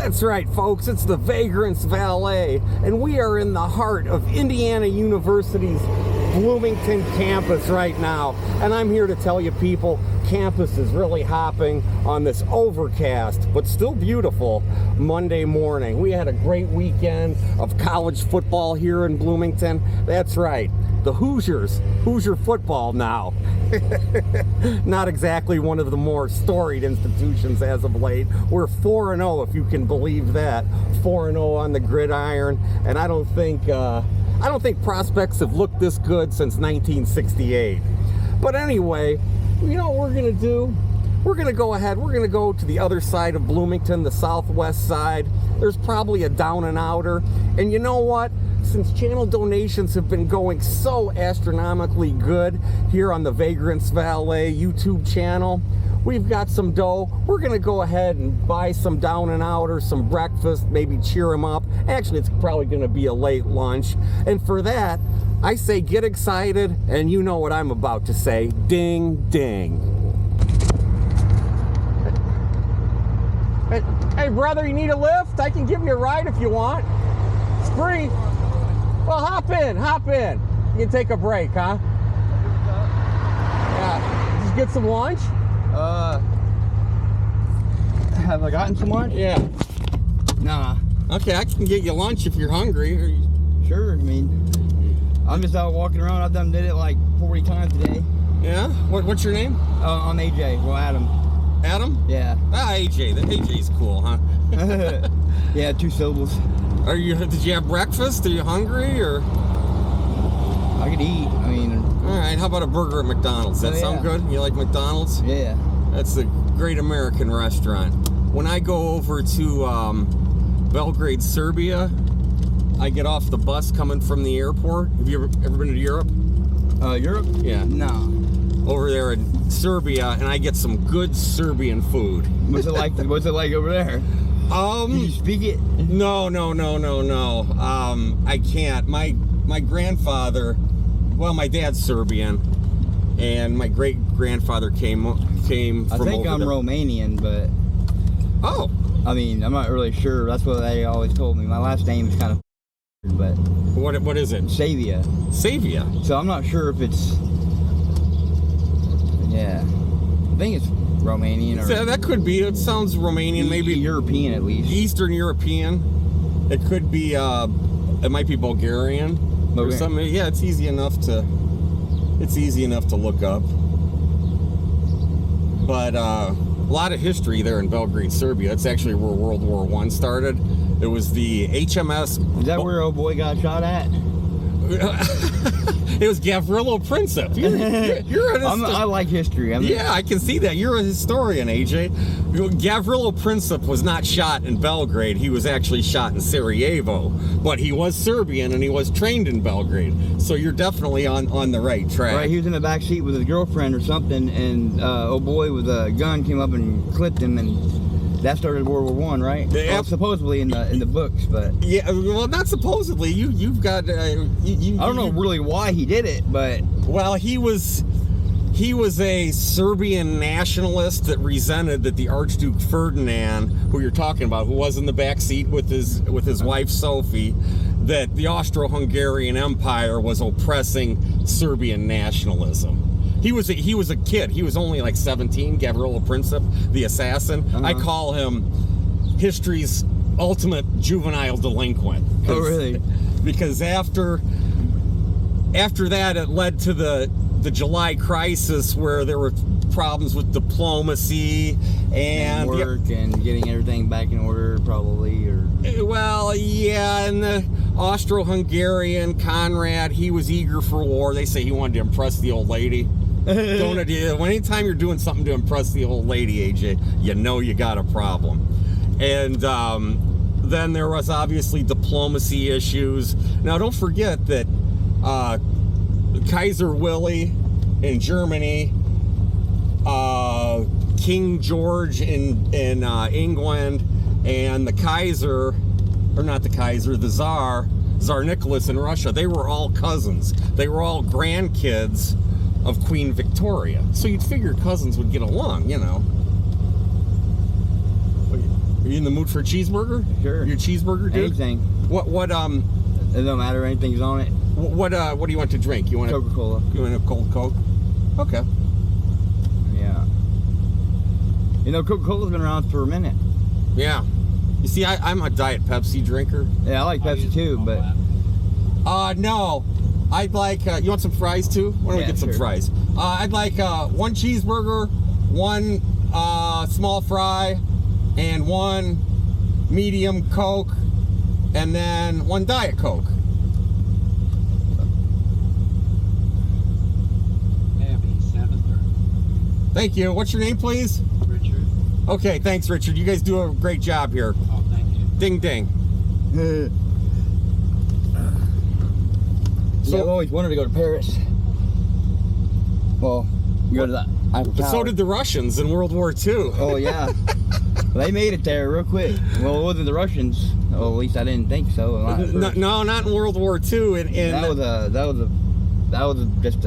That's right, folks. It's the Vagrants' Valet, and we are in the heart of Indiana University's Bloomington campus right now. And I'm here to tell you, people, campus is really hopping on this overcast, but still beautiful Monday morning. We had a great weekend of college football here in Bloomington. That's right, the Hoosiers. Hoosier football now. Not exactly one of the more storied institutions as of late. We're 4-0, if you can believe that. 4-0 on the gridiron, and I don't think prospects have looked this good since 1968. But anyway, you know what we're gonna do? We're gonna go ahead. We're gonna go to the other side of Bloomington, the southwest side. There's probably a down and outer, and you know what? Since channel donations have been going so astronomically good here on the Vagrants' Valet YouTube channel, we've got some dough. We're gonna go ahead and buy some down and outer, some breakfast, maybe cheer them up. Actually, it's probably gonna be a late lunch. And for that, I say get excited, and you know what I'm about to say. Ding, ding. Hey brother, you need a lift? I can give you a ride if you want. It's free. Well, hop in. You can take a break, huh? Yeah. Just get some lunch? Have I gotten some lunch? Yeah. Nah. Okay, I can get you lunch if you're hungry. Sure, I mean, I'm just out walking around. I've did it like 40 times today. Yeah? What's your name? I'm AJ. Well, Adam. Adam? Yeah. Ah, AJ. The AJ's cool, huh? Yeah, 2 syllables. Did you have breakfast? Are you hungry, or? I could eat. I mean. All right. How about a burger at McDonald's? That sound good? You like McDonald's? Yeah. That's a great American restaurant. When I go over to Belgrade, Serbia, I get off the bus coming from the airport. Have you ever been to Europe? Europe? Yeah. No. Over there in Serbia, and I get some good Serbian food. What's it like? What's it like over there? Did you speak it? No. I can't. My grandfather, well, my dad's Serbian, and my great grandfather came from. I think I'm Romanian, but oh, I mean, I'm not really sure. That's what they always told me. My last name is kind of, but what is it? Savia. Savia. So I'm not sure if it's. Yeah, I think it's Romanian, or that could be. It sounds Romanian, maybe European at least. Eastern European. It could be. It might be Bulgarian or something. Yeah, it's easy enough to look up. But a lot of history there in Belgrade, Serbia. It's actually where World War I started. It was the HMS. Is that where old boy got shot at? It was Gavrilo Princip. You're I like history. Yeah, I can see that. You're a historian, AJ. Gavrilo Princip was not shot in Belgrade. He was actually shot in Sarajevo. But he was Serbian, and he was trained in Belgrade. So you're definitely on the right track. Right, he was in the back seat with his girlfriend or something, and old boy with a gun came up and clipped him, and that started World War I, right? Yeah. Well, supposedly in the books, but yeah, well, not supposedly. You've got. I don't know really why he did it, but well, he was a Serbian nationalist that resented that the Archduke Ferdinand, who you're talking about, who was in the back seat with his wife Sophie, that the Austro-Hungarian Empire was oppressing Serbian nationalism. He was a kid. He was only like 17. Gavrilo Princip, the assassin. I call him history's ultimate juvenile delinquent. Oh, really? Because after that, it led to the July crisis, where there were problems with diplomacy and work and getting everything back in order, probably, or well, yeah, and the Austro-Hungarian Conrad, he was eager for war. They say he wanted to impress the old lady. Anytime you're doing something to impress the old lady, AJ, you know you got a problem. And then there was obviously diplomacy issues. Now, don't forget that Kaiser Willy in Germany, King George in England, and the Kaiser, or not the Kaiser, the Tsar Nicholas in Russia, they were all cousins. They were all grandkids of Queen Victoria. So you'd figure cousins would get along, you know. You in the mood for a cheeseburger? Sure. Your cheeseburger, dude? Anything. What It don't matter. Anything's on it. what do you want to drink? You want Coca-Cola. You want a cold Coke? Okay. Yeah. You know, Coca-Cola's been around for a minute. Yeah. You see, I'm a Diet Pepsi drinker. Yeah, I like Pepsi too, but... No. I'd like, you want some fries too? Why don't we get some fries? I'd like one cheeseburger, one small fry, and one medium Coke, and then one Diet Coke. Thank you. What's your name, please? Richard. Okay, thanks, Richard. You guys do a great job here. Oh, thank you. Ding, ding. So I've always wanted to go to Paris. Well, go to the Eiffel But Tower. so did the Russians in World War II. Oh yeah, they made it there real quick. Well, it wasn't the Russians. Well, at least I didn't think so. No, not in World War II. That was just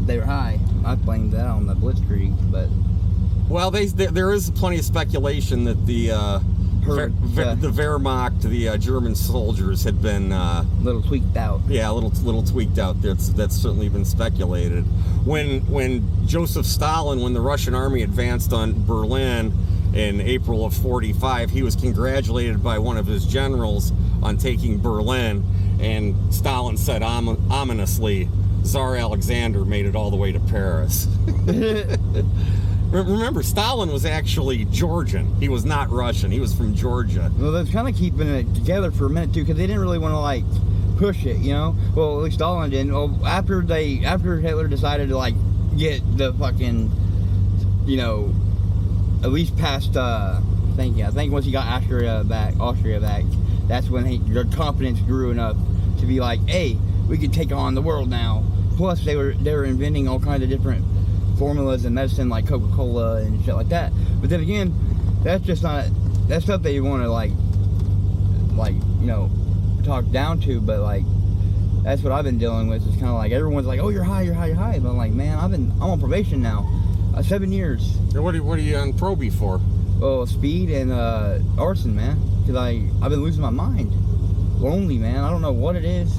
they were high. I blamed that on the Blitzkrieg, but well, there is plenty of speculation that the Wehrmacht, the German soldiers, had been a little tweaked out. Yeah, a little tweaked out. That's certainly been speculated. When Joseph Stalin, when the Russian army advanced on Berlin in April of '45, he was congratulated by one of his generals on taking Berlin, and Stalin said ominously, "Tsar Alexander made it all the way to Paris." Remember, Stalin was actually Georgian. He was not Russian. He was from Georgia. Well, that's kind of keeping it together for a minute too, because they didn't really want to like push it, you know. Well, at least Stalin didn't. Well, after Hitler decided to like get the fucking, you know, at least past. I think once he got Austria back, that's when their confidence grew enough to be like, hey, we could take on the world now. Plus, they were inventing all kinds of different formulas and medicine like Coca-Cola and shit like that. But then again, that's just not, that's stuff they want to like you know, talk down to. But like, that's what I've been dealing with. It's kind of like everyone's like, oh, you're high. But I'm like, man, I'm on probation now, 7 years. What are you on probie for? Oh, speed and arson, man. Because I've been losing my mind. Lonely, man. I don't know what it is.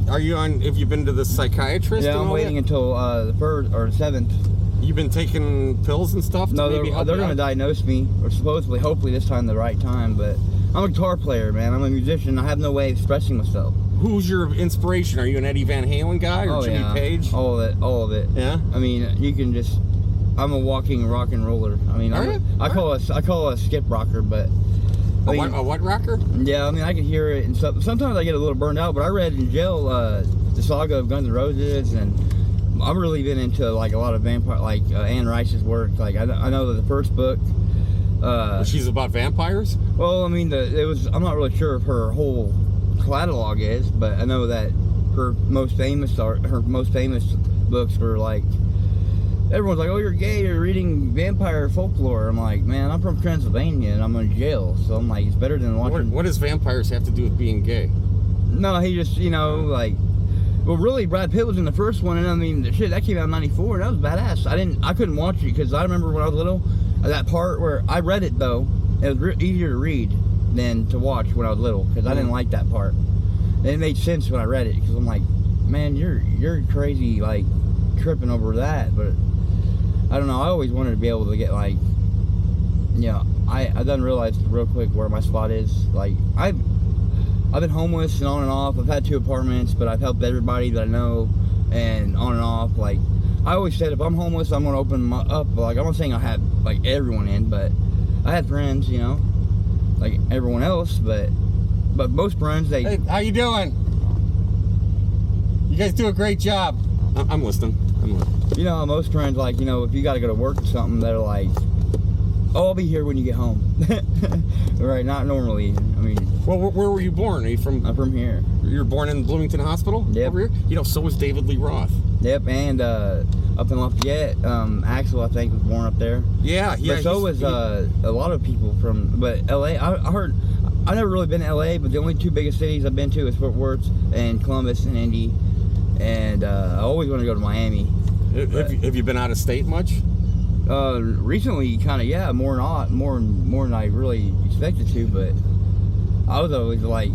Are you on? Have you been to the psychiatrist? Yeah, I'm waiting until the 3rd or 7th. You've been taking pills and stuff? No, they're going to diagnose me, or supposedly, hopefully this time the right time. But I'm a guitar player, man. I'm a musician. I have no way of expressing myself. Who's your inspiration? Are you an Eddie Van Halen guy or Jimmy Page? All of it. Yeah. I mean, you can just. I'm a walking rock and roller. I mean, I call it a skip rocker, but. A what rocker? Yeah, I mean, I can hear it and stuff. Sometimes I get a little burned out, but I read in jail the saga of Guns N' Roses, and I've really been into like a lot of vampire, like Anne Rice's work. Like I know that the first book. She's about vampires? Well, I mean, I'm not really sure if her whole catalog is, but I know that her most famous books were like. Everyone's like, oh, you're gay, you're reading vampire folklore. I'm like, man, I'm from Transylvania and I'm in jail. So I'm like, it's better than watching... What does vampires have to do with being gay? No, he just, you know, like... Well, really, Brad Pitt was in the first one, and I mean, the shit, that came out in '94, and that was badass. I couldn't watch it, because I remember when I was little, that part where... I read it, though. It was easier to read than to watch when I was little, because I didn't like that part. And it made sense when I read it, because I'm like, man, you're crazy, like, tripping over that, but... I don't know, I always wanted to be able to get like, you know, I done realized real quick where my spot is. Like, I've been homeless and on and off. I've had 2 apartments, but I've helped everybody that I know and on and off. Like, I always said if I'm homeless, I'm going to open up. Like, I'm not saying I had like everyone in, but I had friends, you know, like everyone else, but most friends, they... Hey, how you doing? You guys do a great job. I'm listening. You know, most friends, like, you know, if you got to go to work or something, they're like, oh, I'll be here when you get home. Right, not normally. I mean... Well, where were you born? Are you from... I'm from here. You were born in Bloomington Hospital? Yep. Over here? You know, so was David Lee Roth. Yep, and up in Lafayette, Axel, I think, was born up there. Yeah. But so was a lot of people from... But L.A., I heard... I've never really been to L.A., but the only 2 biggest cities I've been to is Fort Worth and Columbus and Indy. And I always want to go to Miami. Have you been out of state much? Recently, kind of, yeah, more than I really expected to, but I was always like,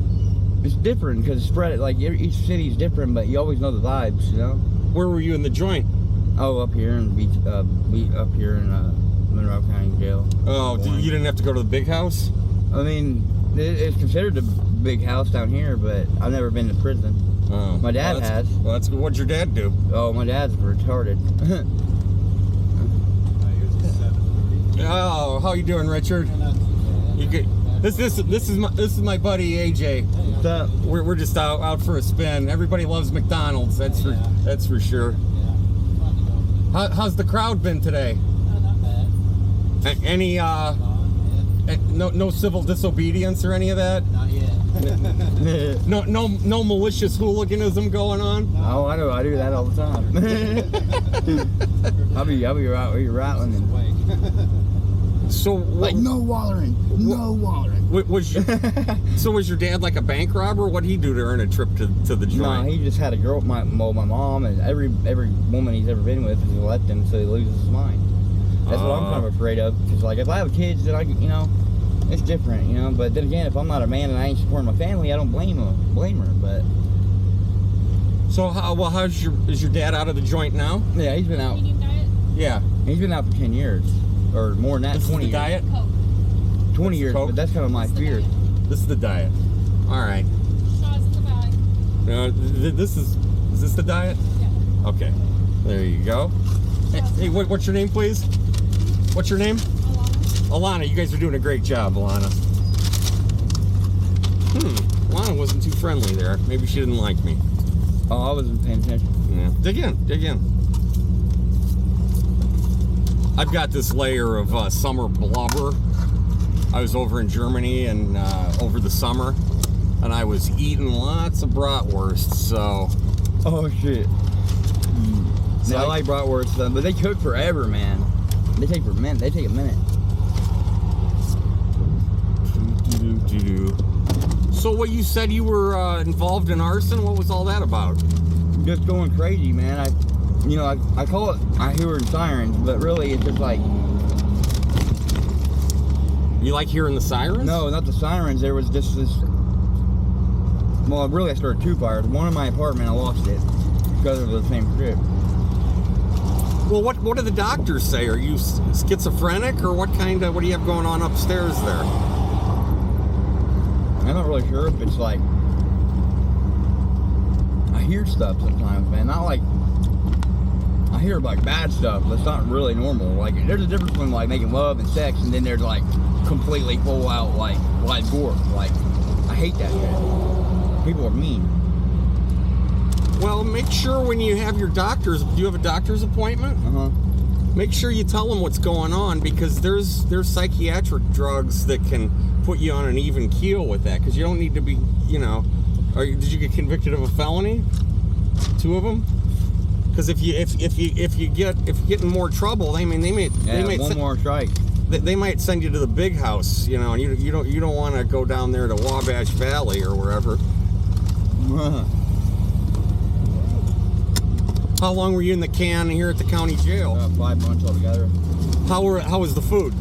it's different because it's spread, like each city's different, but you always know the vibes, you know? Where were you in the joint? Oh, up here in Monroe County Jail. Oh, you didn't have to go to the big house? I mean, it's considered a big house down here, but I've never been to prison. Oh, My dad has. Well, that's good. What'd your dad do? Oh, my dad's retarded. Oh, how you doing, Richard? You good? This is my buddy AJ. What's up? We're just out for a spin. Everybody loves McDonald's. That's for sure. How's the crowd been today? Not bad. Any no civil disobedience or any of that? Not yet. No malicious hooliganism going on? Oh, I do that all the time. I'll be rattling and So like no wallering. Was your dad like a bank robber? What'd he do to earn a trip to the joint? No, he just had a girl, my mom, and every woman he's ever been with has left him, so he loses his mind. That's what I'm kind of afraid of. Because like if I have kids, then it's different, But then again, if I'm not a man and I ain't supporting my family, I don't blame her. But so is your dad out of the joint now? yeah, he's been out. Medium diet? Yeah. He's been out for 10 years, or more than that. This is 20 the years. diet. Coke. 20 years, Coke? but that's kind of my This is the fear. diet. This is the diet. All right. Shots in the bag. Is this the diet? Yeah. Okay. There you go. Hey, what's your name, please? What's your name? Alana. Alana. You guys are doing a great job, Alana. Alana wasn't too friendly there. Maybe she didn't like me. Oh, I wasn't paying attention. Yeah. Dig in. I've got this layer of summer blubber. I was over in Germany and over the summer, and I was eating lots of bratwurst. So. Oh shit. Yeah, I like bratwurst, but they cook forever, man. They take a minute. So what you said you were involved in arson? What was all that about? Just going crazy, man. I call it, I hear sirens, but really it's just like. You like hearing the sirens? No, not the sirens. There was just this. Well, really, I started two fires. One in my apartment, I lost it because of the same trip. Well, what do the doctors say? Are you schizophrenic, or what do you have going on upstairs there? I'm not really sure if it's like. I hear stuff sometimes, man. Not like. I hear like bad stuff, but it's not really normal. Like, there's a difference between like making love and sex, and then there's like completely full out like live gore. Like, I hate that shit. People are mean. Well, make sure when you have your doctors, do you have a doctor's appointment? Make sure you tell them what's going on, because there's psychiatric drugs that can put you on an even keel with that, because you don't need to be, did you get convicted of a felony? 2 of them? Because if you get in more trouble, they might one more strike. They might send you to the big house, and you don't want to go down there to Wabash Valley or wherever. How long were you in the can here at the county jail? 5 months altogether. How was the food?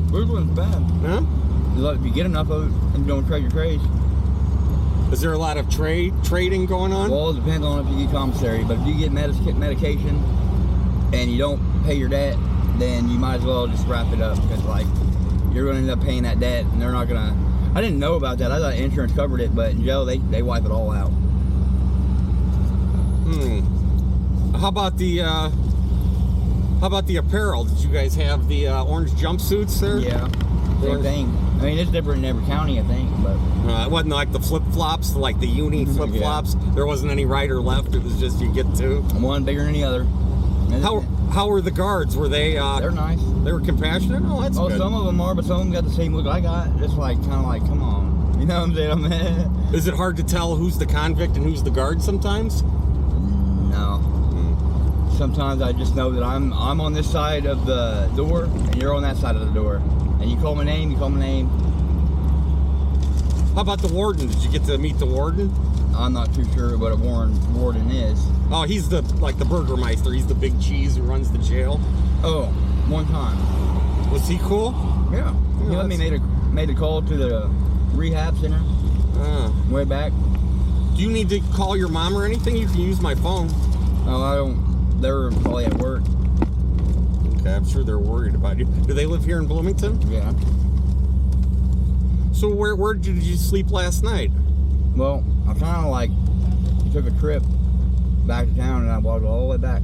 Food wasn't bad. Huh? If you get enough of it and don't trade your trades. Is there a lot of trading going on? Well, it depends on if you get commissary, but if you get medication and you don't pay your debt, then you might as well just wrap it up, because like you're going to end up paying that debt, and they're not going to. I didn't know about that. I thought insurance covered it, but in jail they wipe it all out. How about the apparel? Did you guys have the orange jumpsuits there? Yeah, same thing. I mean, it's different in every county, I think, but it wasn't like the flip-flops, like the uni flip-flops. Yeah. There wasn't any right or left. It was just you get two. One bigger than the other. How were the guards? Were they? They're nice. They were compassionate. Oh, that's good. Some of them are, but some of them got the same look I got. Just like come on, you know what I'm saying? Is it hard to tell who's the convict and who's the guard sometimes? No. Sometimes I just know that I'm on this side of the door and you're on that side of the door. And you call my name, How about the warden? Did you get to meet the warden? I'm not too sure what a warden is. Oh, he's the Burgermeister. He's the big cheese who runs the jail. Oh, one time. Was he cool? Yeah. He let me made a call to the rehab center. Way back. Do you need to call your mom or anything? You can use my phone. Oh, I don't. They're probably at work. Okay, I'm sure they're worried about you. Do they live here in Bloomington? Yeah. So where did you sleep last night? Well, I kind of like took a trip back to town and I walked all the way back.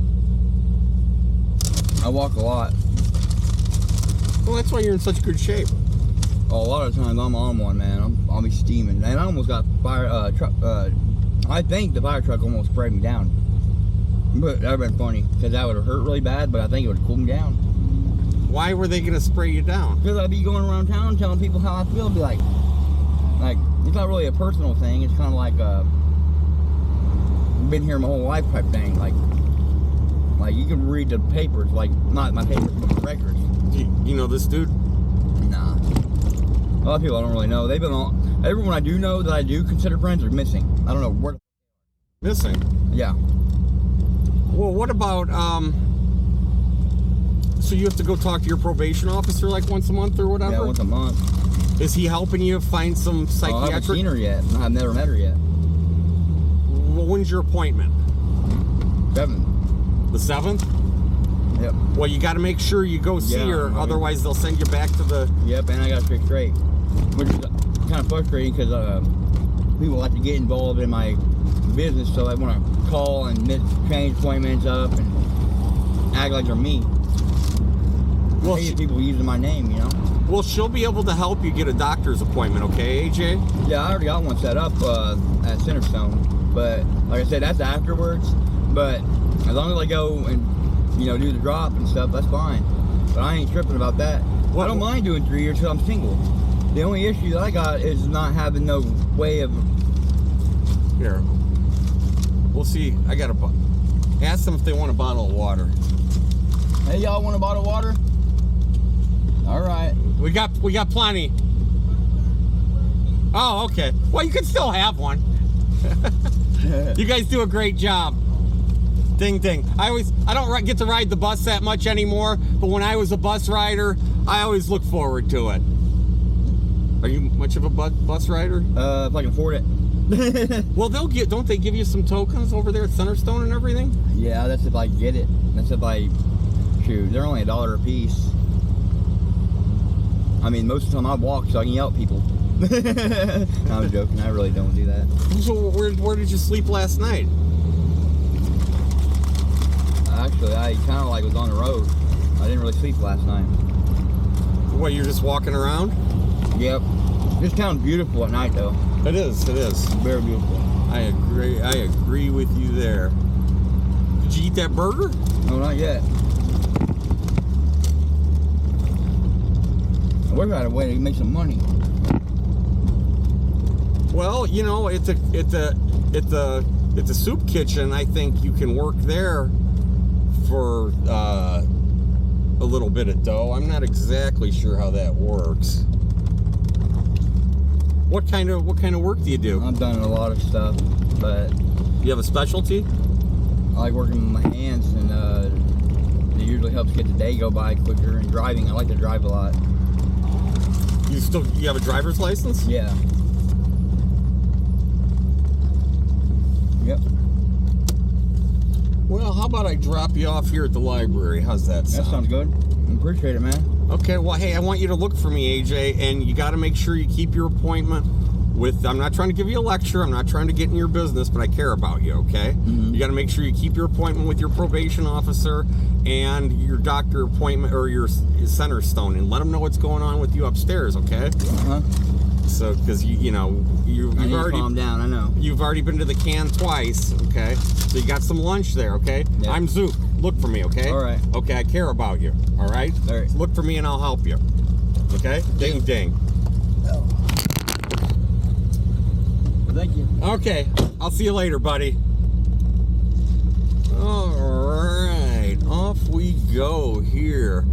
I walk a lot. Well, that's why you're in such good shape. Oh, a lot of times I'm on one, man. I'll be steaming. And I almost got fire truck. I think the fire truck almost sprayed me down. But that would have been funny because that would have hurt really bad, but I think it would have cooled me down. Why were they going to spray you down? Because I'd be going around town telling people how I feel. I'd be like, it's not really a personal thing. It's kind of like been here my whole life type thing. Like you can read the papers, like not my papers, but my records. You know this dude? Nah. A lot of people I don't really know. They've been all. Everyone I do know that I do consider friends are missing. I don't know where. Missing? Yeah. Well, what about so you have to go talk to your probation officer like once a month or whatever? Yeah, once a month. Is he helping you find some psychiatric? I haven't seen her yet. I've never met her yet. Well, when's your appointment? 7. The 7th? Yep. Well, you got to make sure you go see her, otherwise they'll send you back to the... Yep, and I got to fix straight. Which is kind of frustrating because people like to get involved in my business, so they want to call and change appointments up and act like they're me. Well, I hate people using my name, you know? Well, she'll be able to help you get a doctor's appointment, okay, AJ? Yeah, I already got one set up at Centerstone, but like I said, that's afterwards. But as long as I go and do the drop and stuff, that's fine. But I ain't tripping about that. I don't mind doing 3 years because I'm single. The only issue that I got is not having no way of... Here. We'll see. I got to ask them if they want a bottle of water. Hey, y'all want a bottle of water? All right. We got plenty. Oh, okay. Well, you can still have one. You guys do a great job. Ding ding. I don't get to ride the bus that much anymore, but when I was a bus rider, I always look forward to it. Are you much of a bus rider? If I can afford it. Well, don't they give you some tokens over there at Centerstone and everything? Yeah, that's if I get it. That's if I shoot. They're only $1 a piece. I mean, most of the time I walk so I can yell at people. No, I'm joking. I really don't do that. So where did you sleep last night? Actually, I kind of was on the road. I didn't really sleep last night. What, you're just walking around? Yep. This town's beautiful at night, though. It is. Very beautiful. I agree with you there. Did you eat that burger? No, not yet. I wish I had a way to make some money. Well, it's a soup kitchen. I think you can work there for a little bit of dough. I'm not exactly sure how that works. What kind of work do you do? I've done a lot of stuff, but You have a specialty? I like working with my hands, and it usually helps get the day go by quicker. And driving, I like to drive a lot. You have a driver's license? Yeah. Yep. Well, how about I drop you off here at the library? How's that sound? That sounds good. I appreciate it, man. Okay, well, hey, I want you to look for me, AJ, and you got to make sure you keep your appointment with... I'm not trying to give you a lecture. I'm not trying to get in your business, but I care about you, okay? Mm-hmm. You got to make sure you keep your appointment with your probation officer and your doctor appointment or your Centerstone, and let them know what's going on with you upstairs, okay? Uh-huh. So, because you've already calm down. I know. You've already been to the can twice, okay? So you got some lunch there, okay? Yeah. I'm Zook. Look for me, okay? All right. Okay, I care about you. All right. All right. Look for me and I'll help you. Okay? Ding ding. Thank you. Okay. I'll see you later, buddy. All right. Off we go here.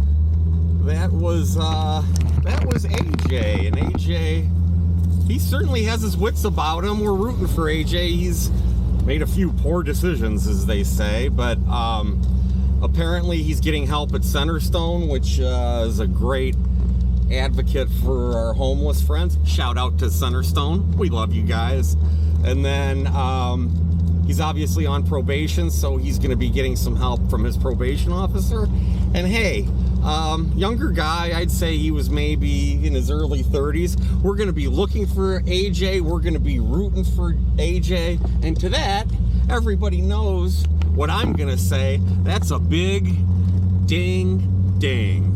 That was AJ, and AJ, he certainly has his wits about him. We're rooting for AJ. He's made a few poor decisions, as they say, but Apparently he's getting help at Centerstone, which is a great advocate for our homeless friends. Shout out to Centerstone. We love you guys. And then he's obviously on probation, so he's going to be getting some help from his probation officer. And hey, younger guy, I'd say he was maybe in his early 30s. We're going to be looking for AJ. We're going to be rooting for AJ. And to that, everybody knows what I'm going to say. That's a big ding ding.